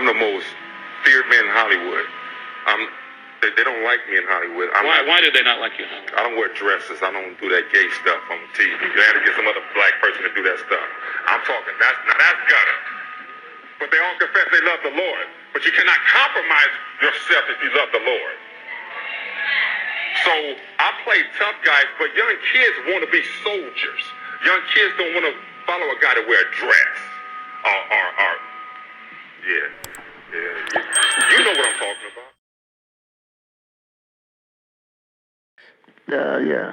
I'm the most feared man in Hollywood. They don't like me in Hollywood. Why do they not like you in Hollywood? I don't wear dresses. I don't do that gay stuff on TV. You had to get some other black person to do that stuff. I'm talking, that's gutter. But they all confess they love the Lord. But you cannot compromise yourself if you love the Lord. So I play tough guys, but young kids want to be soldiers. Young kids don't want to follow a guy to wear a dress. You know what I'm talking about. Yeah.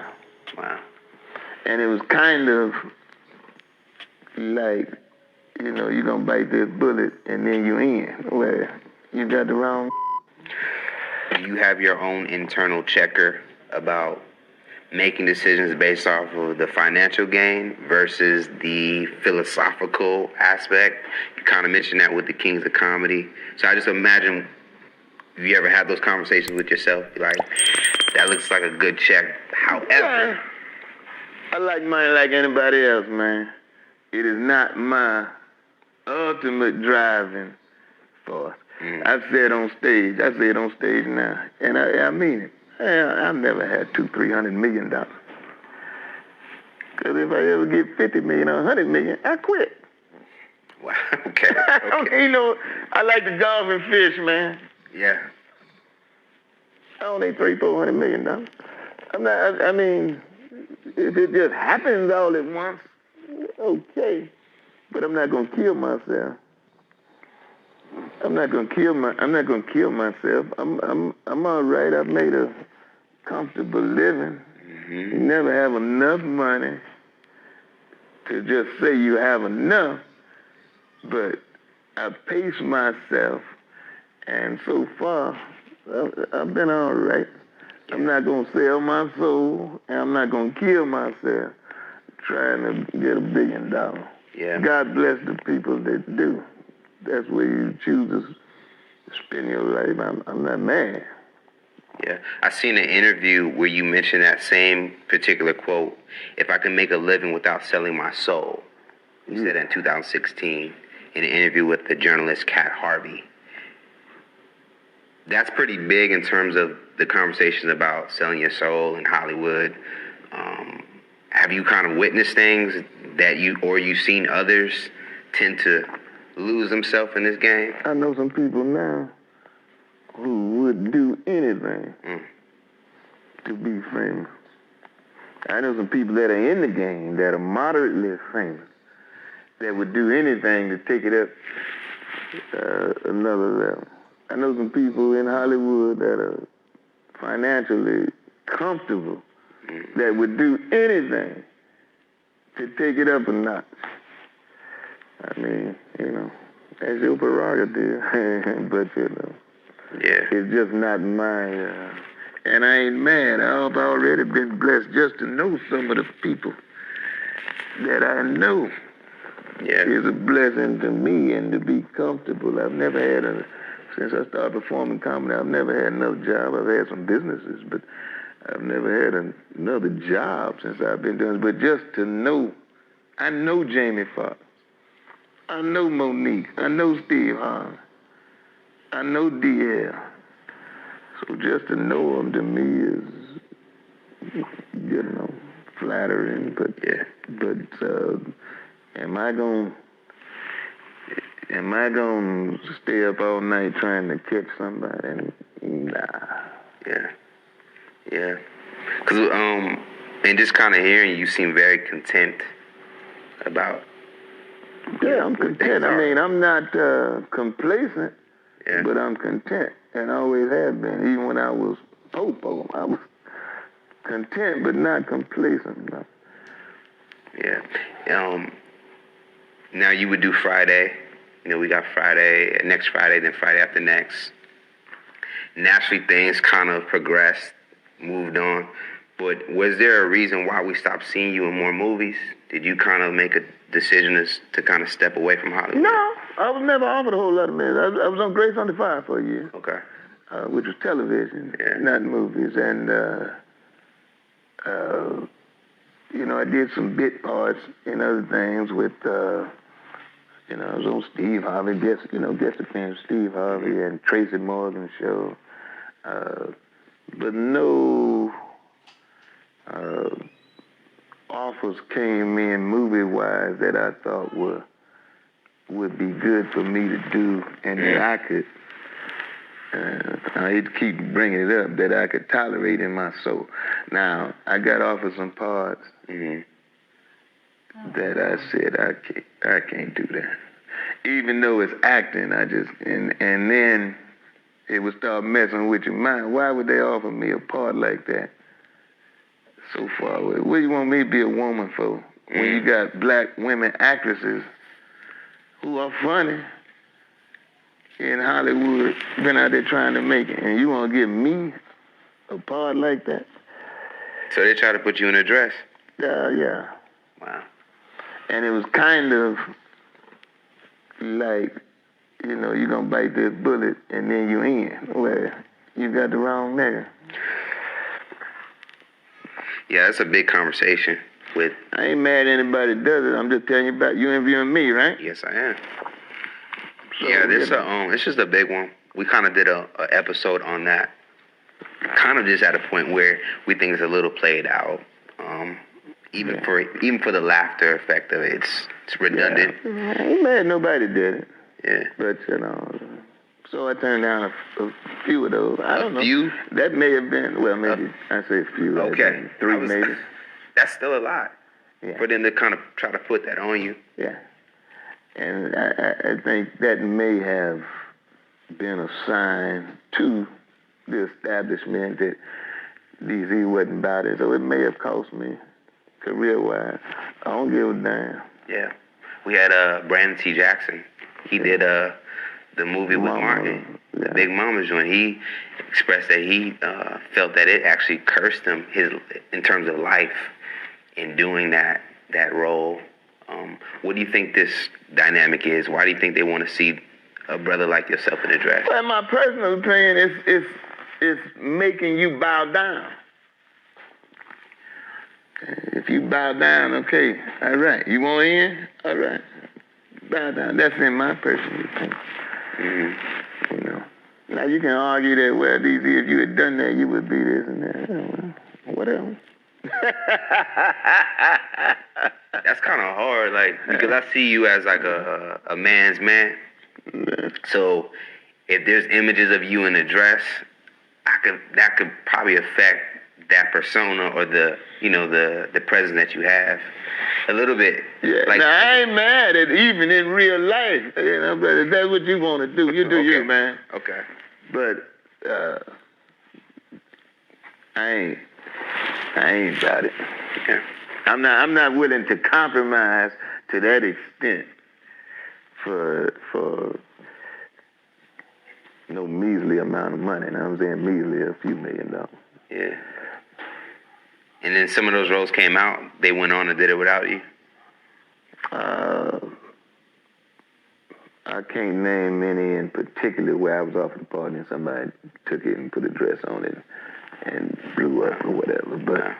Wow. And it was kind of like, you're going to bite this bullet and then you in, where you got the wrong. Do you have your own internal checker about making decisions based off of the financial gain versus the philosophical aspect? You kind of mentioned that with the Kings of Comedy. So I just imagine, if you ever had those conversations with yourself, like, that looks like a good check. However, I like money like anybody else, man. It is not my ultimate driving force. I say it on stage. I say it on stage now, and I mean it. I've never had $200-300 million. Because if I ever get 50 million or 100 million, I quit. Wow. Okay. I like to golf and fish, man. Yeah. I don't need $300-400 million. I mean, if it just happens all at once, okay. But I'm not gonna kill myself. I'm not gonna kill myself. I'm all right. I've made a comfortable living. You never have enough money to just say you have enough, but I pace myself, and so far, I've been all right. I'm not going to sell my soul, and I'm not going to kill myself trying to get $1 billion. Yeah. God bless the people that do. That's where you choose to spend your life. I'm not mad. Yeah. I seen an interview where you mentioned that same particular quote, if I can make a living without selling my soul. You said that in 2016 in an interview with the journalist Kat Harvey. That's pretty big in terms of the conversation about selling your soul in Hollywood. Have you kind of witnessed things that you've seen others tend to lose themselves in this game? I know some people now who would do anything to be famous. I know some people that are in the game that are moderately famous that would do anything to take it up another level. I know some people in Hollywood that are financially comfortable that would do anything to take it up a notch. I mean, that's your prerogative, but it's just not my, and I ain't mad. I've already been blessed just to know some of the people that I know. Yeah. It's a blessing to me and to be comfortable. I've never had since I started performing comedy, I've never had another job. I've had some businesses, but I've never had another job since I've been doing it. But just to know, I know Jamie Foxx. I know Monique. I know Steve Harvey. I know DL. So just to know them to me is, flattering. But am I gonna stay up all night trying to catch somebody? Nah. Yeah. Because, and just kind of hearing you seem very content about. Yeah, I'm content. I mean, I'm not complacent, but I'm content, and always have been. Even when I was popo, I was content, but not complacent. No. Yeah. Now you would do Friday. We got Friday, next Friday, then Friday after next. Naturally, things kind of progressed, moved on. But was there a reason why we stopped seeing you in more movies? Did you kind of make a decision to kind of step away from Hollywood? No, I was never offered a whole lot of movies. I was on Grace Under Fire for a year. Okay. Which was television, not movies. And, I did some bit parts and other things with I was on Steve Harvey, guest appearance Steve Harvey and Tracy Morgan show. But no offers came in movie-wise that I thought would be good for me to do and that I could, I hate to keep bringing it up, that I could tolerate in my soul. Now, I got offered some parts that I said I can't do that. Even though it's acting, and then it would start messing with your mind. Why would they offer me a part like that so far away? What do you want me to be a woman for when you got black women actresses who are funny in Hollywood, been out there trying to make it, and you want to give me a part like that? So they try to put you in a dress? Yeah. Wow. And it was kind of like, you're going to bite this bullet and then you in. Well, you got the wrong nigga. Yeah, that's a big conversation with... I ain't mad at anybody that does it. I'm just telling you about you interviewing me, right? Yes, I am. So, yeah, it's just a big one. We kind of did a episode on that. Kind of just at a point where we think it's a little played out. Even for the laughter effect of it, it's redundant. Yeah. I ain't mad at nobody that did it. Yeah. But, so I turned down a few of those. I don't know. Few? That may have been, well, maybe I say a few. Okay. 3 maybe. That's still a lot. Yeah. For them to kind of try to put that on you. Yeah. And I think that may have been a sign to the establishment that DZ wasn't about it. So it may have cost me career-wise. I don't give a damn. Yeah. We had Brandon T. Jackson. He did the movie with Martin, the Big Mama joint. He expressed that he felt that it actually cursed him in terms of life in doing that role. What do you think this dynamic is? Why do you think they want to see a brother like yourself in a dress? Well, my personal opinion is making you bow down. If you bow down, okay, all right. You want in? All right. Bow down. That's in my personal opinion. Now you can argue that, well, DZ, if you had done that, you would be this and that. Whatever. That's kind of hard, because I see you as like a man's man. So if there's images of you in a dress, that could probably affect that persona or the presence that you have a little bit. Yeah. Now I ain't mad at even in real life, but if that's what you want to do, you do you, man. Okay. But I ain't about it. Okay. I'm not willing to compromise to that extent for no measly amount of money. And I'm saying measly, a few $1 million. Yeah. And then some of those roles came out. They went on and did it without you. I can't name any in particular where I was offered a part and somebody took it and put a dress on it and blew up or whatever. But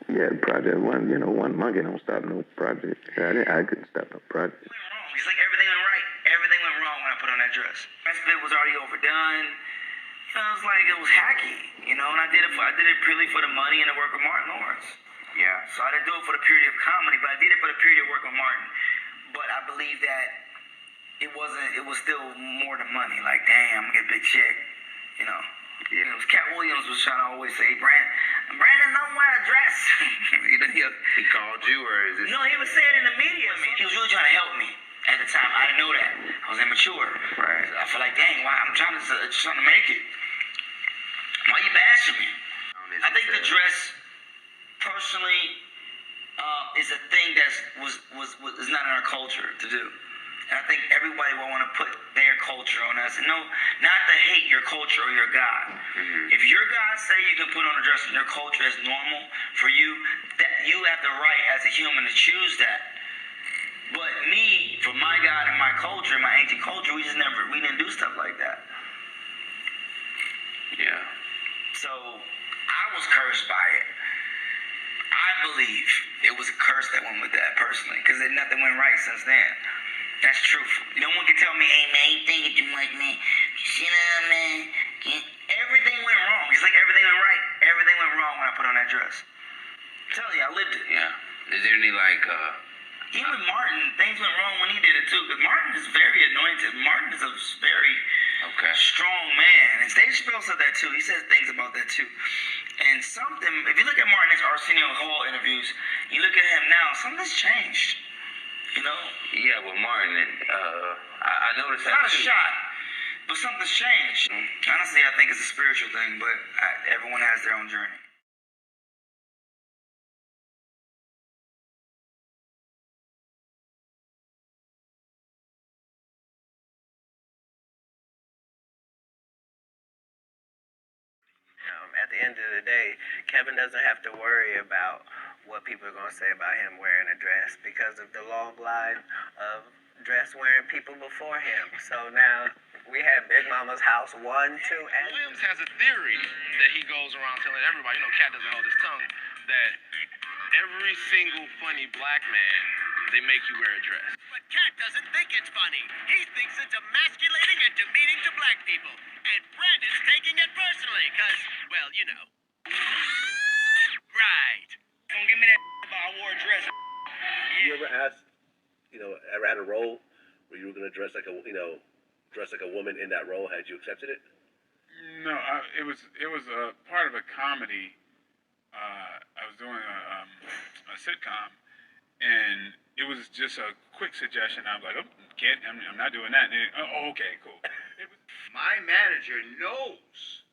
yeah, the project one monkey don't stop no project. I couldn't stop no project. It went wrong. It's like everything went right. Everything went wrong when I put on that dress. My split was already overdone. It was like it was hacky, and I did it purely for the money and the work with Martin Lawrence. Yeah. So I didn't do it for the purity of comedy, but I did it for the purity of work with Martin. But I believe that it was still more than money. Like, damn, I'm gonna get a big check, Yeah. Cat Williams was trying to always say, Brandon don't wear a dress. He called you, or is it? No, he was saying in the media. He was really trying to help me. At the time, I didn't know that. I was immature. Right. I feel like, dang, why? I'm trying to make it. Why you bashing me? I think the dress, personally, is a thing that is not in our culture to do. And I think everybody will want to put their culture on us. And no, not to hate your culture or your God. Mm-hmm. If your God say you can put on a dress and your culture is normal for you, that you have the right as a human to choose that. But me, for my God and my culture, my ancient culture, we didn't do stuff like that. Yeah. So I was cursed by it. I believe it was a curse that went with that personally, because nothing went right since then. That's truthful. No one can tell me, hey man, you thinking too much, man. You know, man. Everything went wrong. It's like everything went right. Everything went wrong when I put on that dress. I'm telling you, I lived it. Yeah. Is there any like Even Martin, things went wrong when he did it too, because Martin is very anointed. Martin is a very strong man. And Dave Chappelle said that too. He says things about that too. And something, if you look at Martin's Arsenio Hall interviews, you look at him now, something's changed. You know? Yeah, with Martin, I noticed It's that not a too. shot, but something's changed. Honestly, I think it's a spiritual thing, but everyone has their own journey. At the end of the day, Kevin doesn't have to worry about what people are going to say about him wearing a dress because of the long line of dress wearing people before him. So now we have Big Mama's house 1, 2, and Williams has a theory that he goes around telling everybody, you know, Cat doesn't hold his tongue, that every single funny black man, they make you wear a dress. But Cat doesn't think it's funny. He thinks it's emasculating and demeaning to black people. And Brandon's taking it personally, because, well, you know. Right. Don't give me that about I wore a dress. You ever asked, ever had a role where you were going to dress like a woman in that role? Had you accepted it? No, it was a part of a comedy. I was doing a sitcom, and it was just a quick suggestion. I was like, oh, kid, I'm not doing that. And okay, cool. My manager knows.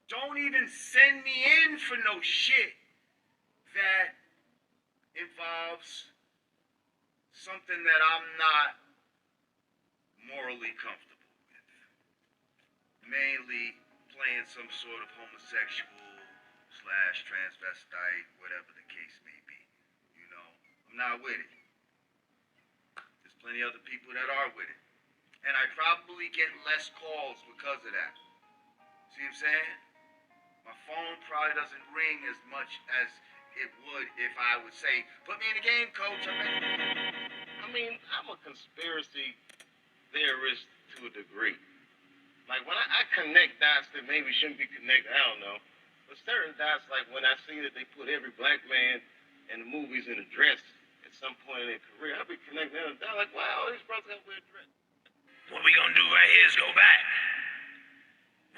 Don't even send me in for no shit that involves something that I'm not morally comfortable with. Mainly playing some sort of homosexual / transvestite, whatever the case may be. You know, I'm not with it. There's plenty of other people that are with it. And I probably get less calls because of that. See what I'm saying? My phone probably doesn't ring as much as it would if I would say, put me in the game, coach. I mean, I'm a conspiracy theorist to a degree. Like, when I connect dots that maybe shouldn't be connected, I don't know. But certain dots, like when I see that they put every black man in the movies in a dress at some point in their career, I'll be connecting them down like, wow, these brothers got to wear a dress. What we gonna do right here is go back.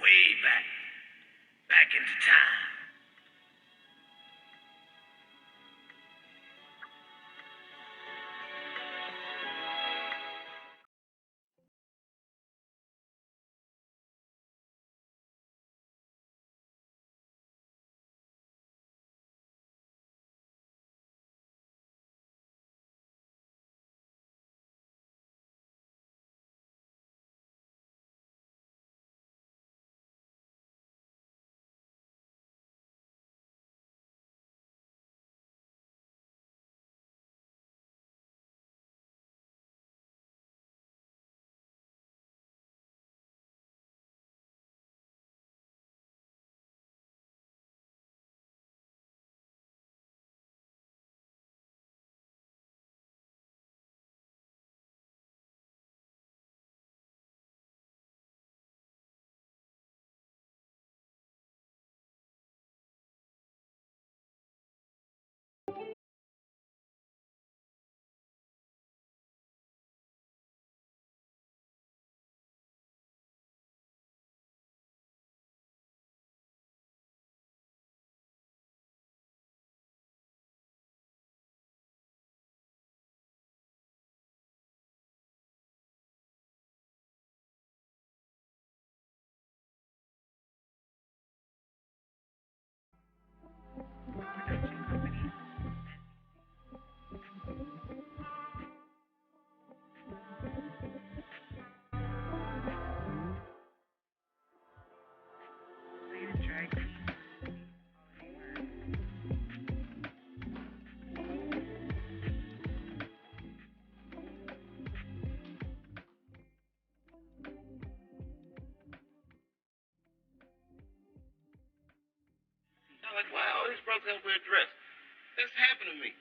Way back. Back into time. I'm like, wow, these brothers got to wear a dress. That's happened to me.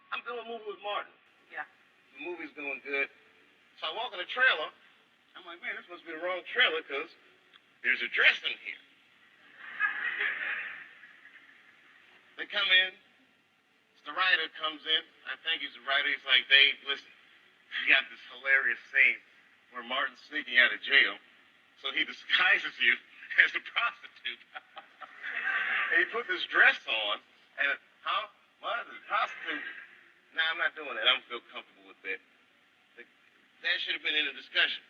I'm doing a movie with Martin. Yeah. The movie's going good. walk in the trailer. I'm like, man, this must be the wrong trailer because there's a dress in here. They come in. The writer comes in. I think he's the writer. He's like, Dave, listen, you got this hilarious scene where Martin's sneaking out of jail. So he disguises you as a prostitute. And he put this dress on. And, what? A prostitute? Nah, I'm not doing that. I don't feel comfortable with that. That should have been in the discussion.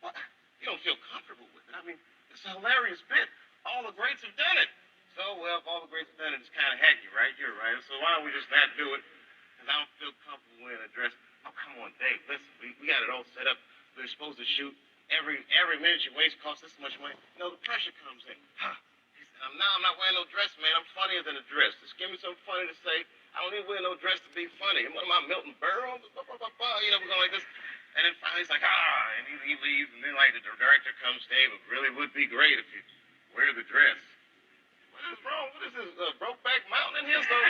What? You don't feel comfortable with it? I mean, it's a hilarious bit. All the greats have done it. So, well, if all the greats have done it, it's kind of hacky, right? You're right. So why don't we just not do it? Because I don't feel comfortable wearing a dress. Oh, come on, Dave. Listen, we got it all set up. We're supposed to shoot. Every minute you waste costs this much money. The pressure comes in. He said, I'm not wearing no dress, man. I'm funnier than a dress. Just give me something funny to say. I don't even wear no dress to be funny. What am I, Milton Berle? We're going like this. And then finally he's like, and he leaves. And then, like, the director comes, Dave, it really would be great if you wear the dress. What is wrong? What is this, Brokeback Mountain in here? So then,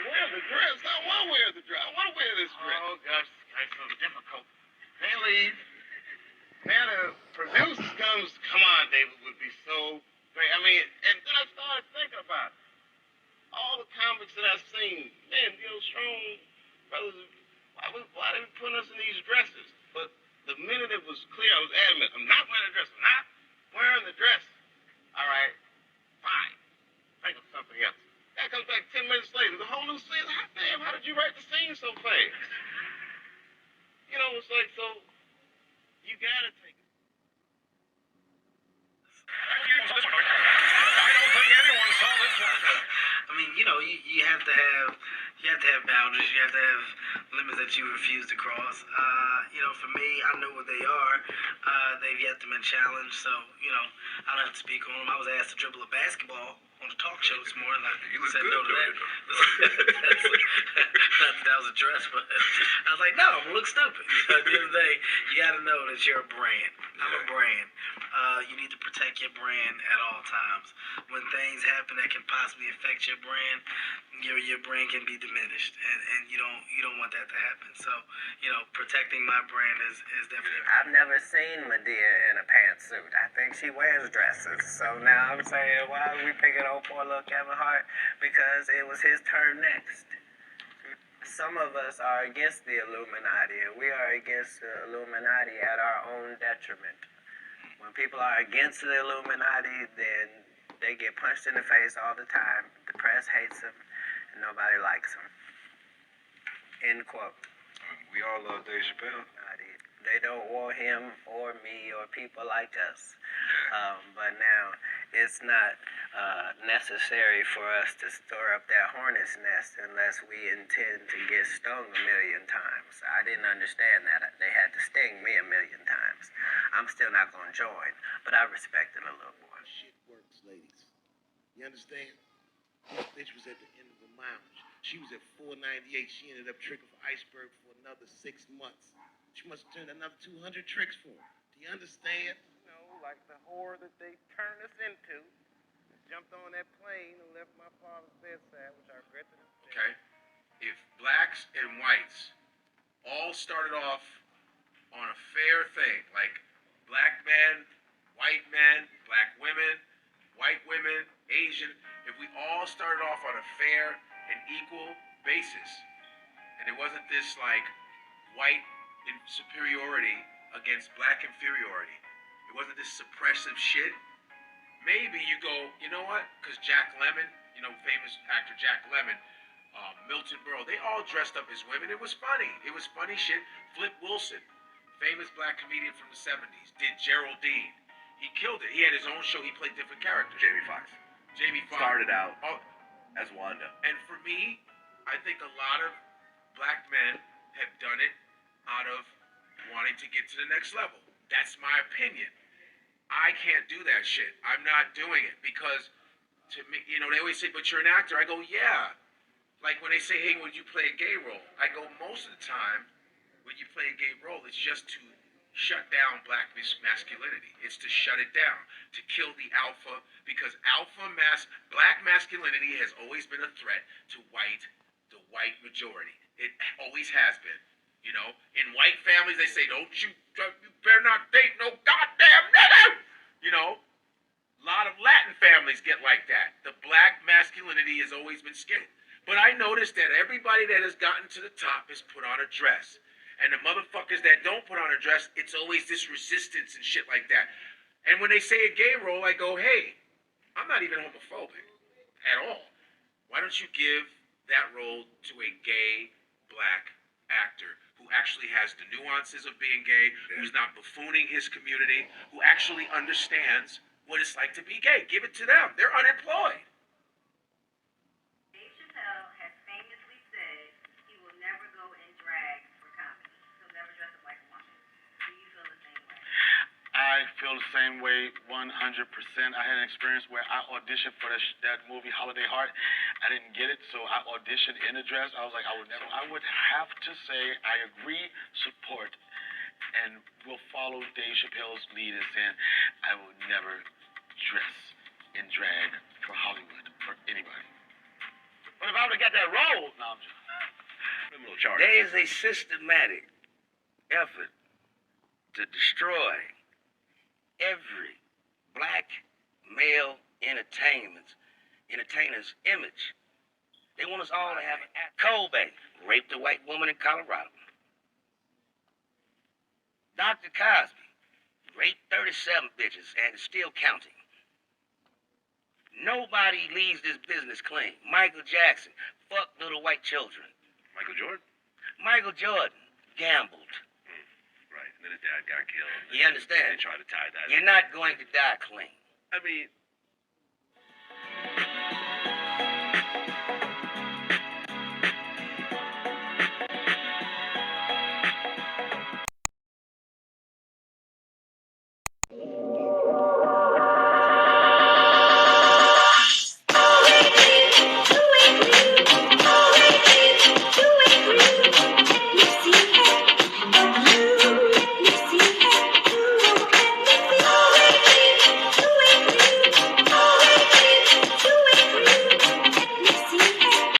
wear the dress. I want to wear the dress. I want to wear this dress. Oh, gosh, this guy's so difficult. They leave. Now the producer comes, come on, David, would be so great. I mean, and then I started thinking about all the comics that I've seen. Man, strong brothers, why they putting us in these dresses? But the minute it was clear, I was adamant, I'm not wearing a dress. I'm not wearing the dress. All right, fine. Think of something else. That comes back 10 minutes later. The whole new scene. Damn, how did you write the scene so fast? It's like, so you gotta take it. I don't think anyone saw this one. I mean, you have to have boundaries. You have to have limits that you refuse to cross. For me, I know what they are. They've yet to been challenged, so I don't have to speak on them. I was asked to dribble a basketball on the talk show this morning. I said no to that. That was a dress, but I was like, no, I'm gonna look stupid. At the end of the day, you got to know that you're a brand. I'm a brand. You need to protect your brand at all times. When things happen that can possibly affect your brand, your brand can be diminished, and you don't want that to happen. So, protecting my brand is definitely. I've never seen Medea in a pantsuit. I think she wears dresses. So now I'm saying, why are we picking on poor little Kevin Hart? Because it was his turn next. Some of us are against the Illuminati, and we are against the Illuminati at our own detriment. When people are against the Illuminati, then they get punched in the face all the time. The press hates them, and nobody likes them. End quote. We all love Dave Chappelle. They don't want him or me or people like us. But now, it's not necessary for us to stir up that hornet's nest unless we intend to get stung 1,000,000 times. I didn't understand that. They had to sting me 1,000,000 times. I'm still not going to join, but I respect it a little more. Shit works, ladies. You understand? This bitch was at the end of the mile. She was at 498. She ended up tricking for Iceberg for another 6 months. She must have turned another 200 tricks for him. Do you understand? Like the whore that they turned us into. Jumped on that plane and left my father's bedside, which I regret to this day. Okay? If blacks and whites all started off on a fair thing, like black men, white men, black women, white women, Asian, if we all started off on a fair and equal basis, and it wasn't this like white superiority against black inferiority, it wasn't this suppressive shit, maybe you go, you know what? Because Jack Lemmon, famous actor Jack Lemmon, Milton Berle, they all dressed up as women. It was funny. It was funny shit. Flip Wilson, famous black comedian from the 70s, did Geraldine. He killed it. He had his own show. He played different characters. Jamie Foxx. Jamie Foxx. Started out as Wanda. And for me, I think a lot of black men have done it out of wanting to get to the next level. That's my opinion. I can't do that shit. I'm not doing it because, to me, they always say, but you're an actor. I go, yeah. Like when they say, hey, would you play a gay role? I go, most of the time, when you play a gay role, it's just to shut down black masculinity. It's to shut it down, to kill the alpha, because black masculinity has always been a threat to the white majority. It always has been. You know, in white families, they say, you better not date no goddamn nigga. You know, a lot of Latin families get like that. The black masculinity has always been scared. But I noticed that everybody that has gotten to the top has put on a dress. And the motherfuckers that don't put on a dress, it's always this resistance and shit like that. And when they say a gay role, I go, hey, I'm not even homophobic at all. Why don't you give that role to a gay black actor who actually has the nuances of being gay, who's not buffooning his community, who actually understands what it's like to be gay? Give it to them. They're unemployed. I feel the same way 100%. I had an experience where I auditioned for that movie, Holiday Heart. I didn't get it, so I auditioned in a dress. I was like, I would have to say I agree, support, and will follow Dave Chappelle's lead in saying I will never dress in drag for Hollywood, for anybody. But if I would have got that role, no, I'm just... There is a systematic effort to destroy every black male entertainer's image. They want us all to have an Kobe raped a white woman in Colorado. Dr. Cosby raped 37 bitches and is still counting. Nobody leaves this business clean. Michael Jackson fucked little white children. Michael Jordan? Michael Jordan gambled. Right, and then his dad got killed. You understand? They tried to tie that. You're not going to die clean. I mean,